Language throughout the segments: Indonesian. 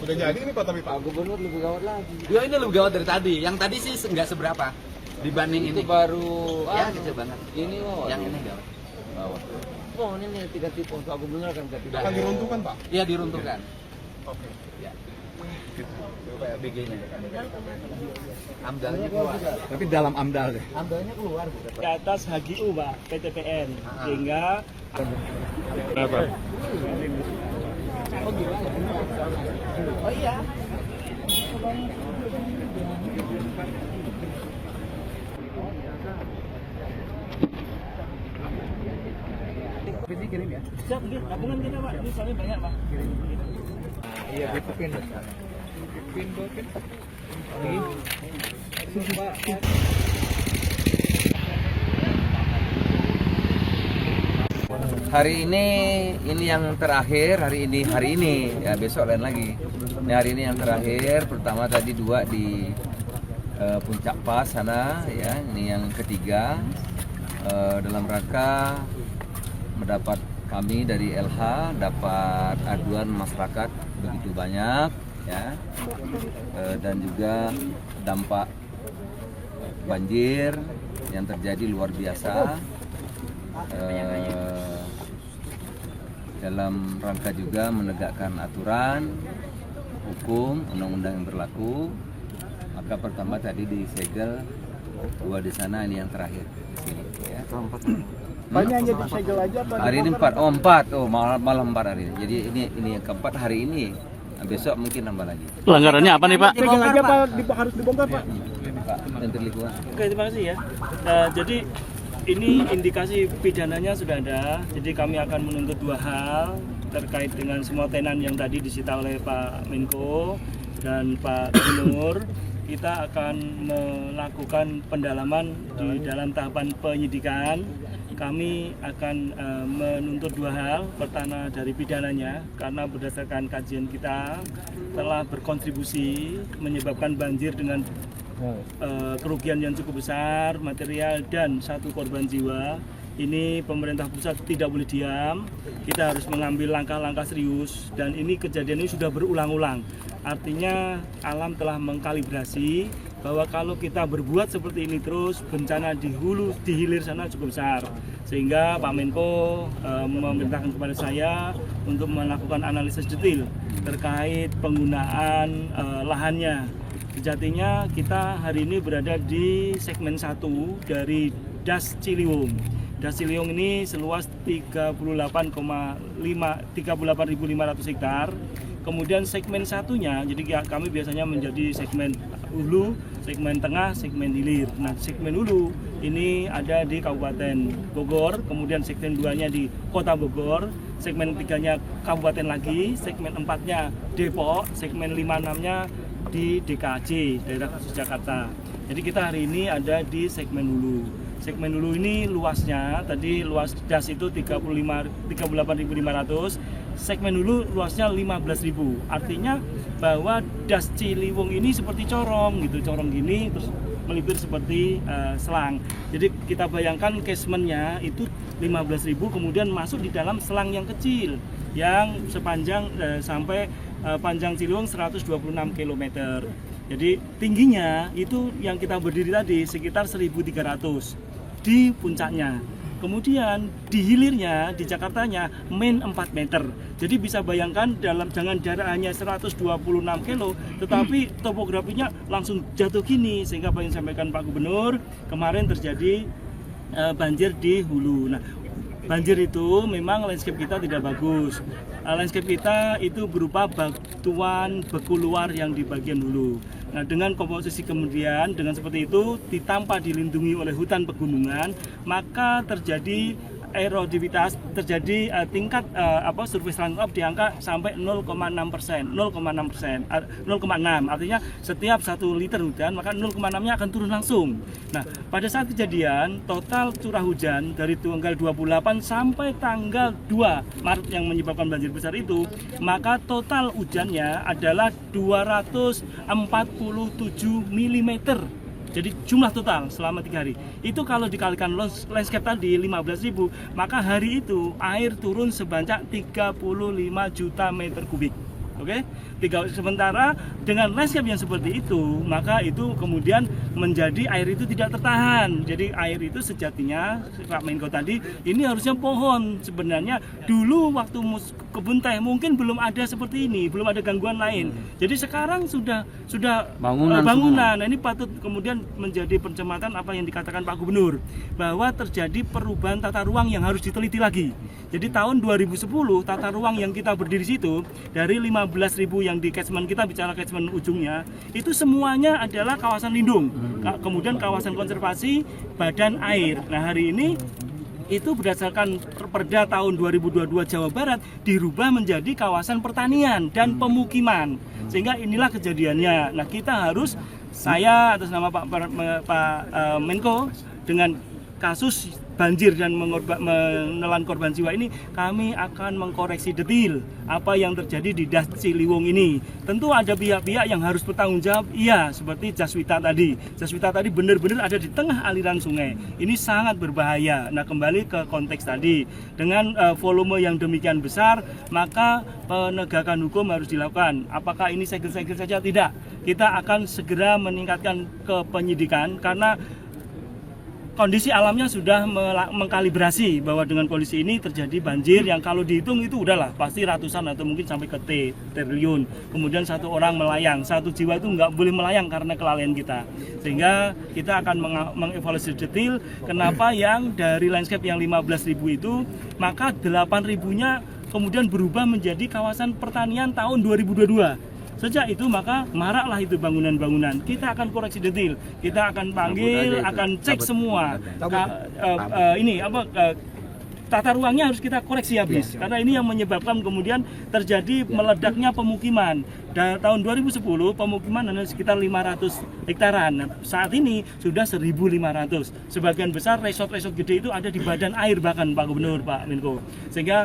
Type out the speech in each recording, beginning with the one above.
Udah jadi nih Pak, tapi Pak. Gubernur lebih gawat lagi. Ya ini lebih gawat dari tadi. Yang tadi sih nggak seberapa dibanding Itu ini. baru Ya kecil banget. ini Yang ini gawat. gawat. Oh ini nih 3 tipe Pak Gubernur kan tidak. Akan diruntuhkan Pak. Iya diruntuhkan. Oke. Ya. BG-nya. Amdalnya keluar. Tapi dalam AMDAL deh. Amdalnya keluar. Ke atas HGU Pak, PTPN, sehingga Oh iya. Ini kirim ya. siap nih, tabungan kita Pak, ini soalnya banyak Pak. Iya, itu pin. Pin. Hari ini yang terakhir, hari ini ya, besok lain lagi. Ini hari ini yang terakhir. Pertama tadi 2 di Puncak Pas sana ya, ini yang ketiga dalam rangka mendapat kami dari LH dapat aduan masyarakat begitu banyak ya, dan juga dampak banjir yang terjadi luar biasa. Dalam rangka juga menegakkan aturan hukum undang-undang yang berlaku, maka pertama tadi disegel 2 di sana, ini yang terakhir di sini ya. Banyak hanya disegel aja atau Hari ini 4, oh 4, oh malam 4 hari ini. Jadi ini yang keempat hari ini. Nah, besok mungkin nambah lagi. Pelanggarannya apa nih Pak? segel aja Pak, harus dibongkar Pak. Pak Menteri Lingkungan. Oke, terima kasih ya. Jadi ini indikasi pidananya sudah ada, jadi kami akan menuntut 2 hal terkait dengan semua tenan yang tadi disita oleh Pak Menko dan Pak Gubernur. Kita akan melakukan pendalaman di dalam tahapan penyidikan. Kami akan menuntut 2 hal. Pertama dari pidananya, karena berdasarkan kajian kita telah berkontribusi menyebabkan banjir dengan kerugian yang cukup besar, material dan 1 korban jiwa. Ini pemerintah pusat tidak boleh diam, kita harus mengambil langkah-langkah serius, dan ini kejadian ini sudah berulang-ulang. Artinya alam telah mengkalibrasi bahwa kalau kita berbuat seperti ini terus, bencana di hulu, di hilir sana cukup besar. Sehingga Pak Menko memerintahkan kepada saya untuk melakukan analisis detail terkait penggunaan lahannya. Sejatinya kita hari ini berada di segmen 1 dari Das Ciliwung. Das Ciliwung ini seluas 38.500 hektar. Kemudian segmen satunya, jadi kami biasanya menjadi segmen hulu, segmen tengah, segmen hilir. Nah, segmen hulu ini ada di Kabupaten Bogor, kemudian segmen 2-nya di Kota Bogor, segmen 3-nya Kabupaten lagi, segmen 4-nya Depok, segmen 5-6-nya di DKJ, daerah khusus Jakarta. Jadi kita hari ini ada di segmen hulu. Segmen hulu ini luasnya, tadi luas das itu 38.500, segmen hulu luasnya 15.000. Artinya bahwa das Ciliwung ini seperti corong gitu, corong gini terus melipir seperti selang. Jadi kita bayangkan casementnya itu 15.000, kemudian masuk di dalam selang yang kecil yang sepanjang sampai panjang Ciliwung 126 km. Jadi tingginya itu yang kita berdiri tadi sekitar 1.300 di puncaknya. Kemudian di hilirnya, di Jakartanya main 4 meter. Jadi bisa bayangkan dalam jangan jarak hanya 126 kilo, tetapi topografinya langsung jatuh gini. Sehingga apa yang disampaikan Pak Gubernur, kemarin terjadi banjir di hulu. Nah, banjir itu memang landscape kita tidak bagus. Landscape kita itu berupa batuan beku luar yang di bagian hulu. Nah, dengan komposisi kemudian dengan seperti itu tanpa dilindungi oleh hutan pegunungan, maka terjadi erodivitas, terjadi tingkat surface runoff di angka sampai 0,6%, 0,6, artinya setiap 1 liter hujan maka 0,6-nya akan turun langsung. Nah, pada saat kejadian total curah hujan dari tanggal 28 sampai tanggal 2 Maret yang menyebabkan banjir besar itu, maka total hujannya adalah 247 mm. Jadi jumlah total selama 3 hari. Itu kalau dikalikan landscape tadi 15.000, maka hari itu air turun sebanyak 35 juta meter kubik. Oke, sementara dengan landscape yang seperti itu, maka itu kemudian menjadi air itu tidak tertahan. Jadi air itu sejatinya, Pak Menko tadi, ini harusnya pohon. Sebenarnya dulu waktu kebun teh mungkin belum ada seperti ini, belum ada gangguan lain. Jadi sekarang sudah bangunan. Nah, ini patut kemudian menjadi pencematan apa yang dikatakan Pak Gubernur, bahwa terjadi perubahan tata ruang yang harus diteliti lagi. Jadi tahun 2010 tata ruang yang kita berdiri situ dari 15.000 yang di catchment, kita bicara catchment ujungnya, itu semuanya adalah kawasan lindung, kemudian kawasan konservasi badan air. Nah, hari ini itu berdasarkan Perda tahun 2022 Jawa Barat dirubah menjadi kawasan pertanian dan pemukiman, sehingga inilah kejadiannya. Nah, kita harus, saya atas nama Pak Menko, dengan kasus banjir dan menelan korban jiwa ini, kami akan mengkoreksi detail apa yang terjadi di Das Ciliwung ini. Tentu ada pihak-pihak yang harus bertanggung jawab, iya, seperti Jaswita tadi. Jaswita tadi benar-benar ada di tengah aliran sungai. Ini sangat berbahaya. Nah, kembali ke konteks tadi, dengan volume yang demikian besar, maka penegakan hukum harus dilakukan. Apakah ini segel-segel saja? Tidak. Kita akan segera meningkatkan ke penyidikan, karena kondisi alamnya sudah mengkalibrasi bahwa dengan kondisi ini terjadi banjir yang kalau dihitung itu udahlah pasti ratusan atau mungkin sampai ke triliun. Kemudian satu orang melayang, satu jiwa itu nggak boleh melayang karena kelalaian kita. Sehingga kita akan mengevaluasi detail kenapa yang dari landscape yang 15.000 itu, maka 8.000-nya kemudian berubah menjadi kawasan pertanian tahun 2022. Sejak itu maka maraklah itu bangunan-bangunan. Kita akan koreksi detail, kita akan panggil, akan cek semua. Tata ruangnya harus kita koreksi habis, karena ini yang menyebabkan kemudian terjadi meledaknya pemukiman. Tahun 2010 pemukiman hanya sekitar 500 hektaran. Nah, saat ini sudah 1.500. Sebagian besar resort-resort gede itu ada di badan air bahkan, Pak Gubernur, Pak Menko. Sehingga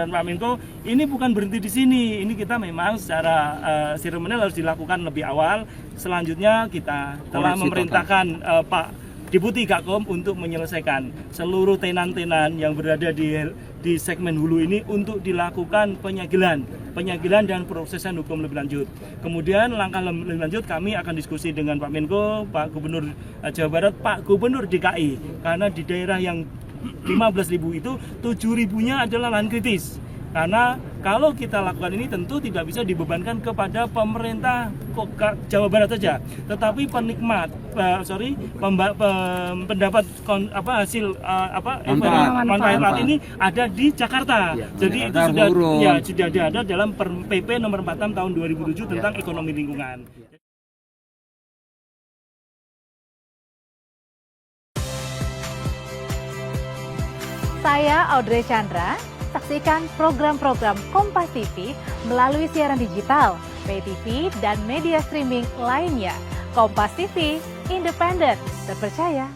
Pak Menko, ini bukan berhenti di sini. Ini kita memang secara seremonial harus dilakukan lebih awal. Selanjutnya kita telah memerintahkan Pak Deputi Gakom untuk menyelesaikan seluruh tenan-tenan yang berada di segmen hulu ini untuk dilakukan penyegelan dan prosesan hukum lebih lanjut. Kemudian langkah lebih lanjut kami akan diskusi dengan Pak Menko, Pak Gubernur Jawa Barat, Pak Gubernur DKI, karena di daerah yang 15.000 itu 7.000-nya adalah lahan kritis. Karena kalau kita lakukan ini tentu tidak bisa dibebankan kepada pemerintah Jawa Barat saja, tetapi penikmat, pendapat hasil manfaat ini ada di Jakarta. Jadi itu sudah ada dalam PP nomor 46 tahun 2007 tentang ekonomi lingkungan. Saya Audrey Chandra. Saksikan program-program Kompas TV melalui siaran digital, pay TV, dan media streaming lainnya. Kompas TV, independen, terpercaya,